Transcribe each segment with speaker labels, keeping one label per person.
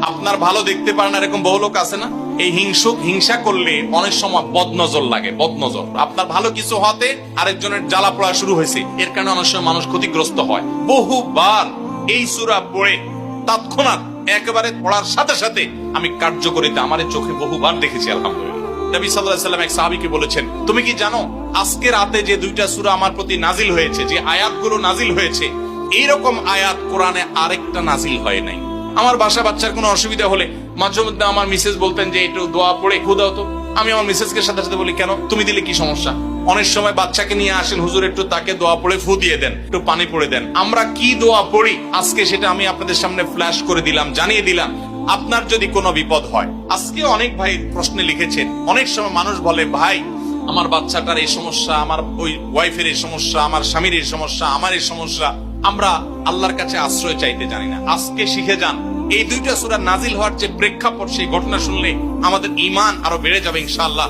Speaker 1: আপনার ভালো দেখতে পারেন এরকম বহু লোক আছে না? এই হিংসা করলে অনেক সময় বদনজর লাগে, বদনজর। আপনার ভালো কিছু হতে আরেকজনের জ্বালা পড়া শুরু হয়েছে, এর কারণে অনেক সময় মানুষ ক্ষতিগ্রস্ত হয়। বহুবার এই সূরা পড়ে তৎক্ষণাৎ একেবারে পড়ার সাথে সাথে আমি কার্যকরিতা আমার চোখে বহুবার দেখেছি। আলহামদুলিল্লাহ। নবী সাল্লাল্লাহু আলাইহি ওয়াসাল্লাম এক সাহাবীকে বলেছেন, তুমি কি জানো আজকে রাতে যে দুইটা সূরা আমার প্রতি নাজিল হয়েছে, যে আয়াতগুলো নাজিল হয়েছে, এইরকম আয়াত কোরআনে আরেকটা নাজিল হয় নাই। আমার বাচ্চার কোনো অসুবিধা হলে মাঝে মধ্যে আমার মিসেস বলতেন যে একটু দোয়া পড়ে খু দাও তো। আমি আমার মিসেসকে সাথে সাথে বলি, কেন, তুমি দিলে কি সমস্যা? অনেক সময় বাচ্চাকে নিয়ে আসেন, হুজুর একটু তাকে দোয়া পড়ে ফু দিয়ে দেন, একটু পানি পড়ে দেন। আমরা কি দোয়া পড়ি আজকে সেটা আমি আপনাদের সামনে ফ্ল্যাশ করে দিলাম, জানিয়ে দিলাম। আপনার যদি কোনো বিপদ হয়, আজকে অনেক ভাই প্রশ্নে লিখেছেন, অনেক সময় মানুষ বলে, ভাই আমার বাচ্চাটার এই সমস্যা, আমার ওই ওয়াইফের এই সমস্যা, আমার স্বামীর এই সমস্যা, আমার এই সমস্যা। আমরা আল্লাহর কাছে আশ্রয় চাইতে জানি না। আজকে শিখে যান, এই দুইটা সূরা নাজিল হওয়ার যে প্রেক্ষাপট, সেই ঘটনা শুনলে আমাদের ঈমান আরো বেড়ে যাবে ইনশাআল্লাহ।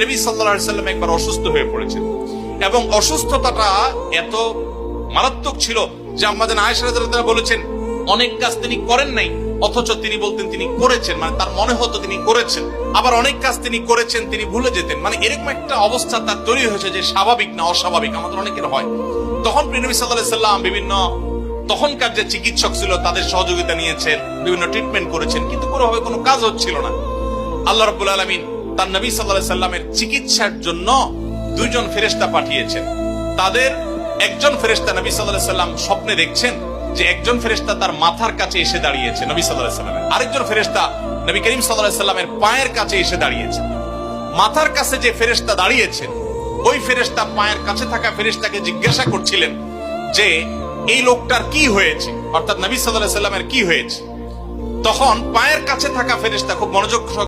Speaker 1: নবী সাল্লাল্লাহু আলাইহি ওয়াসাল্লাম একবার অসুস্থ হয়ে পড়েছেন এবং অসুস্থতাটা এত মারাত্মক ছিল যে আম্মা জান আয়েশা রাদিয়াল্লাহু তাআলা বলেছেন, অনেক কাজ তিনি করেন নাই, অথচ তিনি বলতেন তিনি করেছেন, মানে তার মনে হতো তিনি করেছেন। আবার অনেক কাজ তিনি করেছেন, তিনি ভুলে যেতেন। মানে এরকম একটা অবস্থা তার তৈরি হয়েছে যে স্বাভাবিক না অস্বাভাবিক, আমাদের অনেকের হয়। তখন নবী সাল্লাল্লাহু আলাইহি ওয়াসাল্লাম বিভিন্ন তখনকার যে চিকিৎসক ছিল তাদের সহযোগিতা নিয়েছেন, বিভিন্ন ট্রিটমেন্ট করেছেন, কিন্তু কোনোভাবে কোনো কাজ হচ্ছিল না। আল্লাহ রাব্বুল আলামিন তার নবী সাল্লাল্লাহু আলাইহি সাল্লামের চিকিৎসার জন্য দুইজন ফেরেশতা পাঠিয়েছেন। তাদের একজন ফেরেশতা নবী সাল্লাল্লাহু আলাইহি সাল্লাম স্বপ্নে দেখছেন যে একজন ফেরেশতা তার মাথার কাছে এসে দাঁড়িয়েছে নবী সাল্লাল্লাহু আলাইহি সাল্লামের, আরেকজন ফেরেশতা নবী করিম সাল্লাল্লাহু আলাইহি সাল্লামের পায়ের কাছে এসে দাঁড়িয়েছেন। মাথার কাছে যে ফেরেশতা দাঁড়িয়েছেন, ওই ফেরেশতা পায়ের কাছে থাকা ফেরেশতাকে জিজ্ঞাসা করছিলেন যে এই লোকটার কি হয়েছে, অর্থাৎ নবী সাল্লাল্লাহু আলাইহি সাল্লামের কি হয়েছে। তখন পায়ের কাছে থাকা ফেরেশতা খুব মনোযোগ